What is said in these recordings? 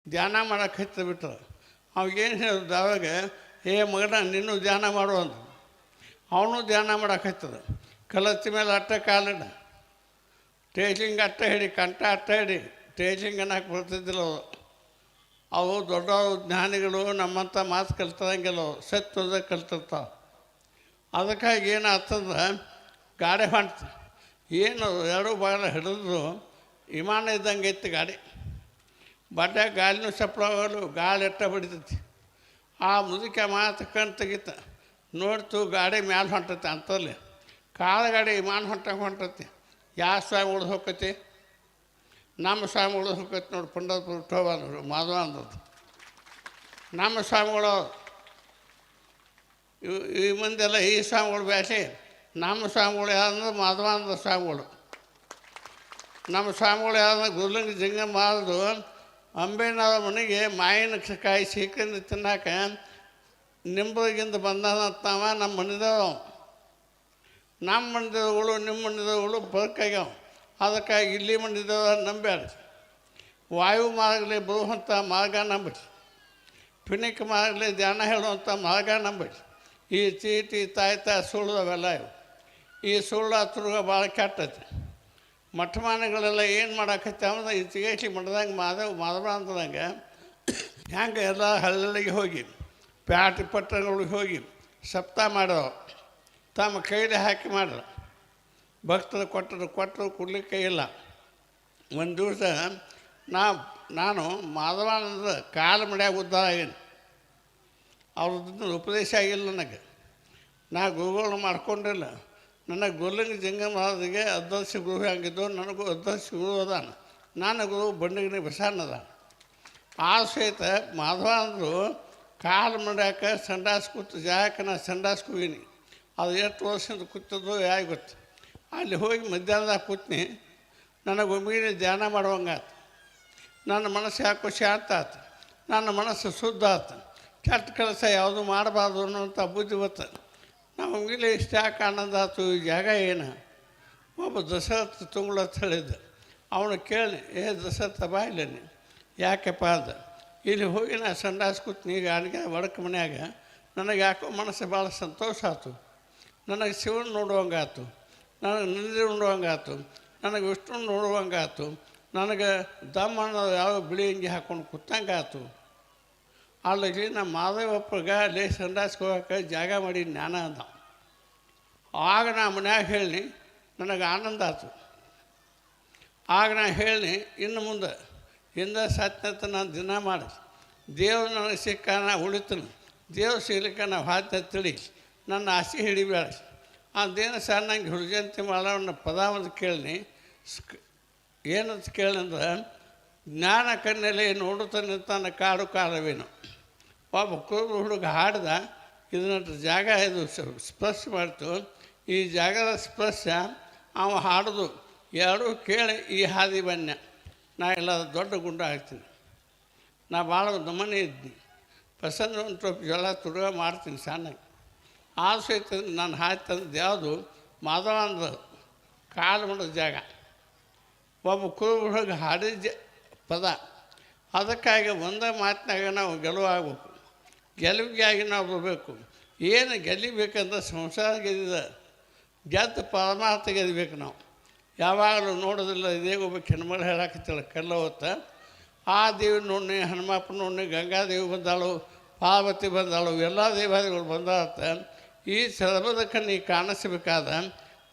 ಧ್ಯಾನ ಮಾಡೋಕೆ ಹಚ್ಚಿ ಬಿಟ್ಟರು. ಅವಾಗೇನು ಹೇಳಿದ್ರು ಅವಾಗ, ಏ ಮಗನ ನೀನು ಧ್ಯಾನ ಮಾಡು ಅಂದ. ಅವನು ಧ್ಯಾನ ಮಾಡೋಕೆ ಹಚ್ಚದ. ಕಲಚ ಮೇಲೆ ಅಟ್ಟ ಕಾಲಿಡ, ಟೇಜಿಂಗ್ ಅಟ್ಟ ಹಿಡಿ, ಕಂಠ ಅಟ್ಟ ಹಿಡಿ, ಟೇಜಿಂಗ್ ಅನ್ನಕ್ಕೆ ಬರ್ತಿದ್ದಿಲ್ಲ ಅವು. ಅವು ದೊಡ್ಡ ಜ್ಞಾನಿಗಳು ನಮ್ಮಂಥ ಮಾತು ಕಲ್ತಂಗಿಲ್ಲ, ಅವು ಸತ್ಯದ ಕಲ್ತಿರ್ತಾವೆ. ಅದಕ್ಕಾಗಿ ಏನಾಗ್ತಂದ್ರೆ ಗಾಡಿ ಹೊಂಟ್ತು. ಏನು ಎರಡು ಬಾಗಿಲ ಹಿಡಿದ್ರು ವಿಮಾನ ಇದ್ದಂಗೆ ಐತಿ ಗಾಡಿ. ಬಡ್ಡೆ ಗಾಲಿನೂ ಸಪ್ಳಗಳು, ಗಾಳಿ ಎಟ್ಟ ಬಿಡ್ತೈತಿ. ಆ ಮುದುಕ ಮಾತು ಕಣ್ ತೆಗಿತ ನೋಡ್ತು, ಗಾಡಿ ಮ್ಯಾಲೆ ಹೊಂಟೈತಿ ಅಂತಲ್ಲಿ. ಕಾಳು ಗಾಡಿ ವಿಮಾನ ಹೊಂಟೈತಿ. ಯಾವ ಸ್ವಾಮಿ ಉಳಿದು ಹೋಗ್ತೈತಿ? ನಮ್ಮ ಸ್ವಾಮಿ ಉಳಿದು ಹೋಗ್ತೈತಿ ನೋಡಿ. ಪಂಡರಪುರ ಟೋಬಂದರು ಮಾಧವ ಅಂದದ್ದು ನಮ್ಮ ಸ್ವಾಮಿಗಳು. ಈ ಮಂದೆಲ್ಲ ಈ ಸ್ವಾಮಿಗಳು ಬ್ಯಾಸಿ. ನಮ್ಮ ಸ್ವಾಮಿಗಳು ಯಾರಂದ್ರೆ ಮಾಧವಾನಂದ ಸ್ವಾಮಿಗಳು. ನಮ್ಮ ಸ್ವಾಮಿಗಳು ಯಾರಂದ್ರೆ ಗುರುಲಿಂಗ ಜಿಂಗಮ್ಮ ಮಾರದು ಅಂಬೇನವರ ಮನೆಗೆ ಮಾವಿನಕಾಯಿ ಸೀಕಂದು ತಿನ್ನಾಕ ನಿಂಬಗಿಂದ ಬಂದಾನಂತಾವ. ನಮ್ಮ ಮನೆದವ, ನಮ್ಮ ಮನೆದವುಗಳು ನಿಮ್ಮ ಮನೆದವುಗಳು ಬದುಕಾಗ್ಯಾವ. ಅದಕ್ಕಾಗಿ ಇಲ್ಲಿ ಮನೆದವ ನಂಬ್ಯಾಡ. ವಾಯು ಮಾರ್ಗಲಿ ಬರುವಂಥ ಮಾರ್ಗ ನಂಬಿರಿ. ಪಿಣಿಕ ಮಾರ್ಗಲಿ ಧ್ಯಾನ ಹೇಳುವಂಥ ಮಾರ್ಗ ನಂಬಿರಿ. ಈ ಚೀಟಿ ತಾಯ್ತ ಸುಳ್ಳು ಅವೆಲ್ಲ ಇವು. ಈ ಸುಳ್ಳು ಹತ್ರ ಭಾಳ ಕೆಟ್ಟೈತಿ. ಮಠಮಾನಗಳೆಲ್ಲ ಏನು ಮಾಡಾಕತ್ತೆ ಅಂದ್ರೆ ಈ ಚಿಗೇಟಿ ಮಠದಂಗೆ ಮಾಧವ ಅಂತದಂಗೆ ಹೆಂಗೆ ಎಲ್ಲ ಹಳ್ಳಿಗೆ ಹೋಗಿ ಪ್ಯಾಟಿ ಪಟ್ಟಣಗಳಿಗೆ ಹೋಗಿ ಸಪ್ತಾಹ ಮಾಡೋ ತಮ್ಮ ಕೈಲಿ ಹಾಕಿ ಮಾಡ್ರ. ಭಕ್ತರು ಕೊಟ್ಟರು ಕೊಡಲಿಕ್ಕೆ ಇಲ್ಲ. ಒಂದು ದಿವಸ ನಾನು ಮಾಧವಾನಂದ ಕಾಲು ಮಡ್ಯಾಗ ಉದ್ಧಾರ ಆಗೀನಿ. ಅವ್ರದ್ದು ಉಪದೇಶ ಆಗಿಲ್ಲ ನನಗೆ. ನಾ ಗುರುಗಳನ್ನ ಮಾಡ್ಕೊಂಡಿಲ್ಲ. ನನಗೆ ಗುರುಲಿಂಗ ಜಿಂಗಮ್ಮರಿಗೆ ಅಧ್ಯಕ್ಷ ಗುರು ಆಗಿದ್ದು, ನನಗೂ ಅಧ್ಯಕ್ಷ ಗುರು ಅದಾನ. ನಾನು ಗುರು ಬಂಡಗಿನಿ ಬಸವಣ್ಣ. ಆ ಸಹಿತ ಮಾಧವಾನಂದರು ಕಾಲು ಮಡ್ಯಾಕ ಸಂಡಾಸ್ ಕೂತು ಜಾಗಕ್ಕೆ ನಾ ಸಂಡಾಸ್ ಹೋಗೀನಿ. ಅದು ಎಷ್ಟು ವರ್ಷದಿಂದ ಕೂತದ್ದು ಯಾಕೆ ಗೊತ್ತು. ಅಲ್ಲಿ ಹೋಗಿ ಮಧ್ಯಾಹ್ನದಾಗ ಕೂತ್ನಿ. ನನಗೆ ಒಮ್ಮಿಗೆ ಧ್ಯಾನ ಮಾಡುವಂಗಾತು. ನನ್ನ ಮನಸ್ಸು ಯಾಕೋ ಶಾಂತ ಆಯ್ತು. ನನ್ನ ಮನಸ್ಸು ಶುದ್ಧ ಆಯ್ತು. ಕೆಟ್ಟ ಕೆಲಸ ಯಾವುದು ಮಾಡಬಾರ್ದು ಅನ್ನೋಂಥ ಬುದ್ಧಿ ಗೊತ್ತು. ನಾವು ಒಮ್ಮಿಗೆ ಇಷ್ಟ ಯಾಕೆ ಆನಂದ ಆಯ್ತು. ಈ ಜಾಗ ಏನು? ಒಬ್ಬ ದಶರಥ ತುಂಗಳ ಅಂತ ಹೇಳಿದ್ದ. ಅವನು ಕೇಳಿ, ಏ ದಶರಥ ಬಾ ಇಲ್ಲ ನೀ. ಯಾಕೆಪ್ಪ ಅಂದ. ಇಲ್ಲಿ ಹೋಗಿ ನಾ ಸಂಡಾಸ್ ಕೂತ್ನಿ ಈಗ ಅಡುಗೆ ಒಡಕ ಮನ್ಯಾಗ. ನನಗೆ ಯಾಕೋ ಮನಸ್ಸು ಭಾಳ ಸಂತೋಷ ಆಯ್ತು. ನನಗೆ ಶಿವನ ನೋಡುವಂಗಾಯ್ತು, ನನಗೆ ನಂದಿ ನೋಡುವಂಗಾಯ್ತು, ನನಗೆ ವಿಷ್ಣು ನೋಡುವಂಗಾಯ್ತು, ನನಗೆ ದಮ್ಮಣ್ಣ ಯಾವ ಬಿಳಿ ಅಂಗಿ ಹಾಕ್ಕೊಂಡು ಕೂತಂಗಾಯ್ತು. ಅಲ್ಲಿ ನಮ್ಮ ಮಾದೇವಪ್ಪಗೆ ಅಲ್ಲಿ ಸಂಡಾಸ್ಗೆ ಹೋಗೋಕೆ ಜಾಗ ಮಾಡಿ ಜ್ಞಾನ ಅಂದ. ಆಗ ನಾ ಮನ್ಯಾಗ ಹೇಳಿ ನನಗೆ ಆನಂದ ಆಯ್ತು. ಆಗ ನಾ ಹೇಳಿ ಇನ್ನು ಮುಂದೆ ಹಿಂದೆ ಸತ್ಯಂತ ನಾನು ದಿನ ಮಾಡಿ ದೇವ್ರು ನನಗೆ ಸಿಕ್ಕ ನಾ ಉಳಿತನು. ದೇವ್ರು ಸಿಗ್ಲಿಕ್ಕೆ ನಾವು ಹಾತ ತಿಳಿ ನನ್ನ ಆಸೆ ಹಿಡಿಬೇಡ. ಅದೇನು ಸರ್ ನಂಗೆ ಹುಡುಜಂತಿ ಮಾಡೋಣ ಪದ ಒಂದು ಕೇಳಿ. ಏನಂತ ಕೇಳಿದ್ರೆ, ಜ್ಞಾನ ಕಣ್ಣಲ್ಲಿ ನೋಡುತ್ತಾನೆ ತನ್ನ ಕಾಡು ಕಾಲವೇನು. ಒಬ್ಬ ಕುರುಬ ಹುಡುಗ ಹಾಡ್ದ. ಇದನ್ನ ಜಾಗ ಇದು ಸ್ಪರ್ಶ ಮಾಡ್ತು. ಈ ಜಾಗದ ಸ್ಪರ್ಶ ಅವ ಹಾಡೋದು ಎರಡೂ ಕೇಳಿ ಈ ಹಾದಿ ಬನ್ಯ. ನಾ ಎಲ್ಲ ದೊಡ್ಡ ಗುಂಡ ಆಗ್ತೀನಿ. ನಾ ಭಾಳ ದಮನೆ ಇದ್ದೀನಿ. ಪಸಂದ್ ಒಂದು ಟೊಪ್ಪು ಜಲ ತುಡುಗ ಮಾಡ್ತೀನಿ ಸಣ್ಣಗೆ. ಆ ಸಹಿತ ನಾನು ಹಾಕಿ ತಂದು ಯಾವುದು ಮಾಧವಾನಂದ ಕಾಲು ಮಾಡೋದು ಜಾಗ. ಒಬ್ಬ ಕುರುಬ ಹುಡುಗ ಹಾಡಿದ ಪದ. ಅದಕ್ಕಾಗಿ ಒಂದೇ ಮಾತಿನಾಗ ನಾವು ಗೆಲುವಾಗಬೇಕು. ಗೆಲುವಿಗಾಗಿ ನಾವು ಬರಬೇಕು. ಏನು ಗೆಲ್ಲಿಬೇಕಂದ್ರೆ ಸಂಸಾರ ಗೆದ್ದಿದ ಗೆದ್ದು ಪರಮಾರ್ಥ ಗೆಲ್ಲಬೇಕು. ನಾವು ಯಾವಾಗಲೂ ನೋಡೋದಿಲ್ಲ. ಇದೇ ಒಬ್ಬ ಹೆಣ್ಮಗಳು ಹೇಳಾಕತ್ತಿಲ್ಲ ಕಲ್ಲ ಹೊತ್ತ. ಆ ದೇವಿ ನೋಡಿ, ಹನುಮಪ್ಪ ನೋಡಿ, ಗಂಗಾದೇವಿ ಬಂದಾಳು, ಪಾರ್ವತಿ ಬಂದಾಳು, ಎಲ್ಲ ದೇವಾದಿಗಳು ಬಂದಾತ. ಈ ಚರ್ಮದ ಕಣ್ಣಿಗೆ ಕಾಣಿಸ್ಬೇಕಾದ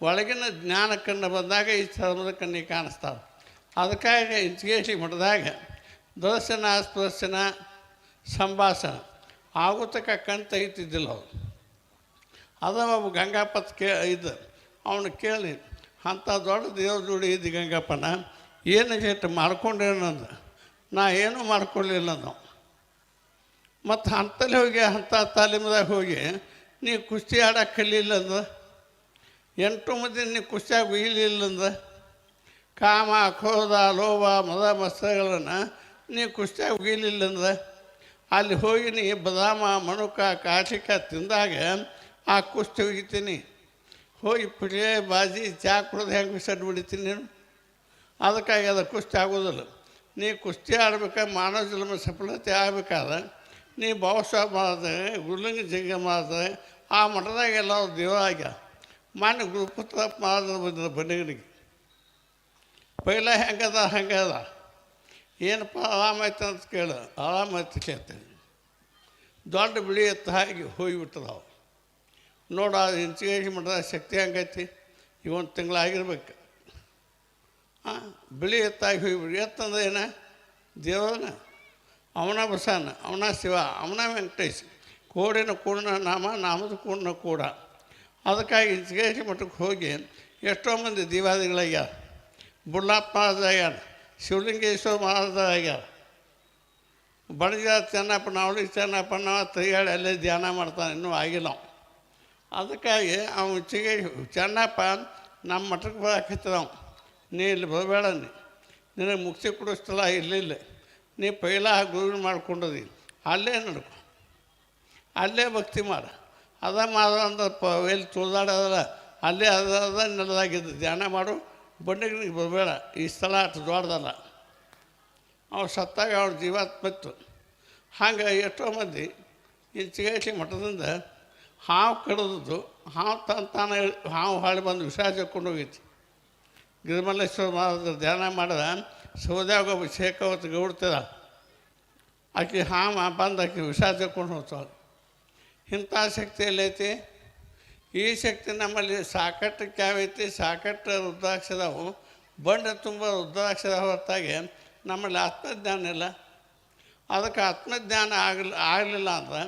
ಒಳಗಿನ ಜ್ಞಾನ ಕಣ್ಣು ಬಂದಾಗ ಈ ಚರ್ಮದ ಕಣ್ಣಿಗೆ ಕಾಣಿಸ್ತಾವೆ. ಅದಕ್ಕಾಗಿ ಇಂಚಿಗೇಸಿ ಮಠದಾಗ ದರ್ಶನ ಸ್ಪರ್ಶನ ಸಂಭಾಷಣ ಆಗುತ್ತಕ ಕಣ್ ತೆಗಿತಿದ್ದಿಲ್ಲ ಅವರು. ಅದ ಒಬ್ಬ ಗಂಗಾಪತ್ ಇದ್ದ. ಅವನು ಕೇಳಿ, ಅಂಥ ದೊಡ್ಡ ದೇವ್ರ ಜೋಡಿ ಇದ್ದು ಗಂಗಪ್ಪನ ಏನು ಇಟ್ಟು ಮಾಡ್ಕೊಂಡೇನಂದ. ನಾ ಏನೂ ಮಾಡ್ಕೊಳ್ಳಿಲ್ಲ ನಾವು. ಮತ್ತು ಅಂಥಲ್ಲಿ ಹೋಗಿ ಅಂಥ ತಾಲೀಮದಾಗ ಹೋಗಿ ನೀ ಕುಸ್ತಿ ಆಡೋಕೆ ಕಲಿಲ್ಲ ಅಂದ. 8 ಮಂದಿ ನೀ ಕುಸ್ತಿಯಾಗಿ ಉಯ್ಲಿಲ್ಲಂದ. ಕಾಮ ಕ್ರೋಧ ಲೋಭ ಮದ ಮತ್ಸರಗಳನ್ನು ನೀ ಕುಸ್ತಿಯಾಗಿ ಉಗಿಲಿಲ್ಲಂದ. ಅಲ್ಲಿ ಹೋಗಿ ನೀ ಬದಾಮ ಮಣುಕ ಕಾಟಿಕ ತಿಂದಾಗ ಆ ಕುಸ್ತಿ ಒಗಿತೀನಿ. ಹೋಗಿ ಪುಡಿಯೇ ಬಾಜಿ ಚಾ ಕುಡಿದು ಹೆಂಗೆ ಬಿಸಾಡಿ ಬಿಡ್ತೀನಿ ನೀನು. ಅದಕ್ಕಾಗಿ ಅದು ಕುಸ್ತಿ ಆಗೋದಿಲ್ಲ. ನೀ ಕುಸ್ತಿ ಆಡ್ಬೇಕಾದ್ರೆ ಮಾನವ ಜನ್ಮ ಸಫಲತೆ ಆಗಬೇಕಾದ್ರೆ ನೀ ಭಾವಸ್ವ ಮಾಡಿದ್ರೆ ಗುರುಲಿಂಗ ಜಂಗ ಮಾಡಿದ್ರೆ ಆ ಮಠದಾಗ ಎಲ್ಲ ದೇವ ಆಗ್ಯ ಮಾನ್ಯ ಗುರುಪುತ್ರ ಮಾಡಿದ್ರೆ ಬಂದಿದ್ದ ಬನ್ನಿಗನಿಗೆ ಪೈಲ ಹೆಂಗದ ಹಂಗದ ಏನಪ್ಪ ಆರಾಮಾಯ್ತು ಅಂತ ಕೇಳು ಆರಾಮಾಯ್ತು ಕೇಳ್ತೇನೆ ದೊಡ್ಡ ಬಿಳಿ ಎತ್ತ ಹಾಕಿ ಹೋಗಿಬಿಟ್ಟದವು ನೋಡ ಇಂಚಿಗೇಸಿ ಮಠದ ಶಕ್ತಿ ಹಂಗೈತಿ ಇವೊಂದು ತಿಂಗಳಾಗಿರ್ಬೇಕು ಬಿಳಿ ಎತ್ತಾಗಿ ಹೋಗಿಬಿಡಿ ಎತ್ತಂದ್ರೆ ಏನ ದೇವರನ ಅವನ ಬಸನ ಅವನ ಶಿವ ಅವನ ವೆಂಕಟೇಶ್ ಕೋಡಿನ ಕೂಡಿನ ನಾಮದ ಕೂಡಿನ ಕೂಡ ಅದಕ್ಕಾಗಿ ಇಂಚಿಗೇಸಿ ಮಠಕ್ಕೆ ಹೋಗಿ ಎಷ್ಟೋ ಮಂದಿ ದೀವಾದಿಗಳಾಗ್ಯಾರ ಬುಳ್ಳಪ್ಪ ಮಹಾರಾಜಾಗ್ಯಾರ ಶಿವಲಿಂಗೇಶ್ವರ ಮಹಾರಾಜಾಗ್ಯಾರ ಬಣಜ ಚೆನ್ನಪ್ಪನ ಅವಳಿಗೆ ಚೆನ್ನಪ್ಪನ ತಿರುಗಾಡಿ ಅಲ್ಲೇ ಧ್ಯಾನ ಮಾಡ್ತಾನೆ ಇನ್ನೂ ಆಗಿಲ್ಲ ಅದಕ್ಕಾಗಿ ಅವನು ಚೆನ್ನಪ್ಪ ನಮ್ಮ ಮಠಕ್ಕೆ ಬರಾಕತ್ತಿದವು ನೀ ಇಲ್ಲಿ ಬರಬೇಡ ನಿನಗೆ ಮುಕ್ತಿ ಕೊಡಿಸ್ತಲ್ಲ ಇಲ್ಲಿಲ್ಲ ನೀ ಪೈಲ ಗುರು ಮಾಡ್ಕೊಂಡದಿ ಅಲ್ಲೇ ನಡ್ಕೊ ಅಲ್ಲೇ ಭಕ್ತಿ ಮಾಡು ಅದ ಮಾಡೋದಂದ್ರೆ ಎಲ್ಲಿ ತುಳಿದಾಡೋದಲ್ಲ ಅಲ್ಲೇ ಅದ ನೆಲದಾಗಿದ್ದು ಧ್ಯಾನ ಮಾಡು ಬಂಡಿಗೆ ಬರಬೇಡ ಈ ಸ್ಥಳ ಅಷ್ಟು ದೊಡ್ಡದಲ್ಲ ಅವ್ರು ಸತ್ತಾಗ ಅವ್ರ ಜೀವಾತ್ಮತ್ತು ಹಂಗೆ ಎಷ್ಟೋ ಮಂದಿ ಇಂಚಿಗೇಸಿ ಮಠದಿಂದ ಹಾವು ಕಡಿದು ಹಾವು ತಾನೇ ಹಾವು ಹಾಳಿ ಬಂದು ವಿಷ ಕೊಂಡು ಹೋಗೈತಿ ಗಿರಿಮಲ್ಲೇಶ್ವರ ಮಹಾರಾಜರು ಧ್ಯಾನ ಮಾಡಿದ ಸೌದ್ಯಾಗ ಒಬ್ಬ ಶೇಖಾವತ್ತು ಗೌಡ್ತದ ಆಕೆ ಹಾವು ಬಂದು ಆಕೆ ವಿಷ ಕೊಂಡು ಹೋಗ್ತಾಳೆ ಇಂಥ ಶಕ್ತಿ ಎಲ್ಲೈತಿ ಈ ಶಕ್ತಿ ನಮ್ಮಲ್ಲಿ ಸಾಕಟ್ಟಕ್ಕೆ ಯಾವೈತಿ ಸಾಕಟ್ಟು ರುದ್ರಾಕ್ಷದವು ಬಂಡೆ ತುಂಬ ರುದ್ರಾಕ್ಷದ ಹೊರತಾಗಿ ನಮ್ಮಲ್ಲಿ ಆತ್ಮಜ್ಞಾನ ಇಲ್ಲ ಅದಕ್ಕೆ ಆತ್ಮಜ್ಞಾನ ಆಗಲಿಲ್ಲ ಅಂದ್ರೆ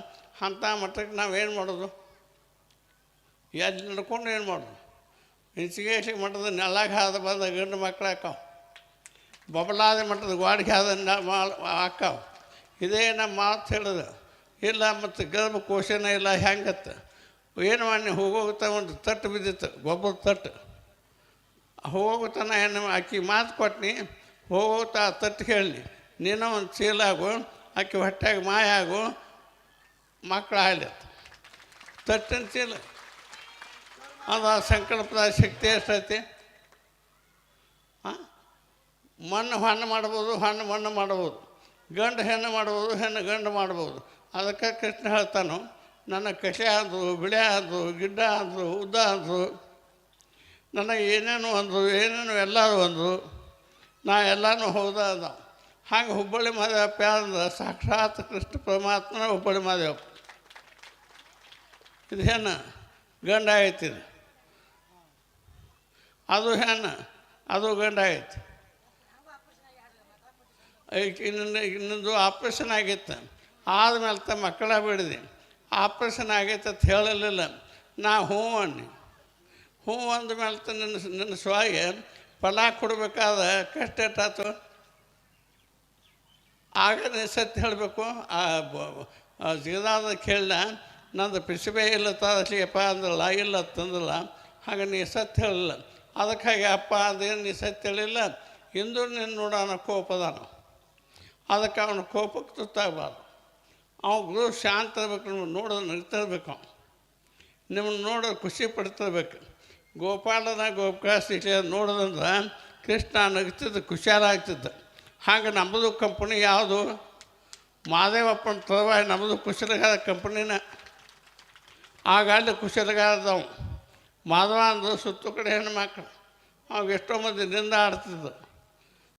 ಅಂಥ ಮಟ್ಟಕ್ಕೆ ನಾವೇನು ಮಾಡೋದು ಎಲ್ಲಿ ನಡ್ಕೊಂಡು ಏನು ಮಾಡೋದು ಇಂಚಿಗೇಸಿ ಮಠದ ನೆಲಕ್ಕೆ ಹಾದ ಬಂದ ಗಂಡು ಮಕ್ಕಳು ಹಾಕಾವು ಬಬಲಾದ ಮಠದ ಗೋಡಿಗೆ ಹಾದ ಹಾಕಾವು ಇದೇ ನಮ್ಮ ಮಾತು ಹೇಳಿದ ಇಲ್ಲ ಮತ್ತು ಗರ್ಭಕೋಶನೇ ಇಲ್ಲ ಹೆಂಗತ್ತೆ ಏನು ಮಾಡಿ ಹೋಗೋಗ್ತಾ ಒಂದು ತಟ್ಟು ಬಿದ್ದಿತ್ತು ಗೊಬ್ಬರ ತಟ್ಟು ಹೋಗೋತನ ಏನು ಆಕಿ ಮಾತು ಕೊಟ್ನಿ ಹೋಗೋತಾ ತಟ್ಟು ಹೇಳಿ ನೀನು ಒಂದು ಚೀಲಾಗು ಆಕೆ ಹೊಟ್ಟೆಗೆ ಮಾಯ ಆಗು ಮಕ್ಕಳು ಆಗ್ಲತ್ತ ತಟ್ಟಿನ ಚೀಲ ಅದು ಸಂಕಲ್ಪದ ಶಕ್ತಿ ಎಷ್ಟೈತಿ ಮಣ್ಣು ಹಣ್ಣು ಮಾಡ್ಬೋದು ಮಣ್ಣು ಮಾಡ್ಬೋದು ಗಂಡು ಹೆಣ್ಣು ಮಾಡ್ಬೋದು ಹೆಣ್ಣು ಗಂಡು ಮಾಡ್ಬೋದು ಅದಕ್ಕೆ ಕೃಷ್ಣ ಹೇಳ್ತಾನು ನನ್ನ ಕಷೆ ಅಂದರು ಬಿಳೆ ಅಂದರು ಗಿಡ್ಡ ಅಂದರು ಉದ್ದ ಅಂದರು ನನಗೆ ಏನೇನು ಅಂದರು ಏನೇನು ಎಲ್ಲರೂ ಅಂದರು ನಾ ಎಲ್ಲನೂ ಹೌದಾ ಅಂದ ಹಂಗೆ ಹುಬ್ಬಳ್ಳಿ ಮಹಾದೇವಪ್ಪ ಅಂದ್ರೆ ಸಾಕ್ಷಾತ್ ಕೃಷ್ಣ ಪರಮಾತ್ಮನ ಹುಬ್ಬಳ್ಳಿ ಮಹಾದೇವಪ್ಪ ಇದು ಹೆಣ್ಣು ಗಂಡ ಆಗೈತಿದು ಅದು ಹೆಣ್ಣು ಅದು ಗಂಡ ಆಗೈತಿ ಇನ್ನೊಂದು ಆಪ್ರೇಷನ್ ಆಗೈತೆ ಆದಮೇಲೆ ತ ಮಕ್ಕಳ ಬಿಡಿದೆ ಆಪ್ರೇಷನ್ ಆಗೈತೆ ಅಂತ ಹೇಳಲಿಲ್ಲ ನಾ ಹ್ಞೂ ಅನ್ನಿ ಹ್ಞೂ ಅಂದಮೇಲೆ ತ ನಿನ್ನ ಸ್ವಾಗಿ ಫಲ ಕೊಡಬೇಕಾದ ಕಷ್ಟ ಎಷ್ಟಾಯ್ತು ಆಗ ನೀ ಸತ್ಯ ಹೇಳಬೇಕು ಆ ಜಿಗದಾದ ಕೇಳಿದ ನಂದು ಪಿಸಿಬೆ ಇಲ್ಲ ತಲಿಯಪ್ಪ ಅಂದ್ರಲ್ಲ ಇಲ್ಲ ತಂದಲ್ಲ ಹಾಗೆ ನೀ ಸತ್ಯ ಹೇಳಿಲ್ಲ ಅದಕ್ಕಾಗಿ ಅಪ್ಪ ಅದೇನು ನೀ ಸತ್ಯ ಹೇಳಿಲ್ಲ ಇಂದು ನೀನು ನೋಡೋಣ ಕೋಪದಾನ ಅದಕ್ಕೆ ಅವನ ಕೋಪಕ್ಕೆ ತುತ್ತಾಗಬಾರ್ದು ಅವ್ನು ಗುರು ಶಾಂತ ಇರ್ಬೇಕು ನಿಮ್ಮನ್ನು ನೋಡೋದು ನಗ್ತಿರ್ಬೇಕು ನಿಮ್ಮನ್ನು ನೋಡೋದು ಖುಷಿ ಪಡ್ತಿರ್ಬೇಕು ಗೋಪಾಲನ ಗೋಪಕಾಸಿ ನೋಡೋದಂದ್ರೆ ಕೃಷ್ಣ ನಗ್ತಿದ್ದು ಖುಷಿಯಾರಾಗ್ತಿದ್ದ ಹಾಗೆ ನಮ್ಮದು ಕಂಪ್ನಿ ಯಾವುದು ಮಾದೇವಪ್ಪನ ತರವಾಯಿ ನಮ್ಮದು ಕುಶಲಗಾರ ಕಂಪ್ನಿನ ಆಗ ಅಲ್ಲಿ ಕುಶಲಗಾರದವು ಮಾಧವ ಅಂದ್ರೆ ಸುತ್ತು ಕಡೆ ಹೆಣ್ಣು ಮಕ್ಕಳು ಅವಾಗ ಎಷ್ಟೋ ಮಂದಿ ನಿಂದ ಆಡ್ತಿದ್ದು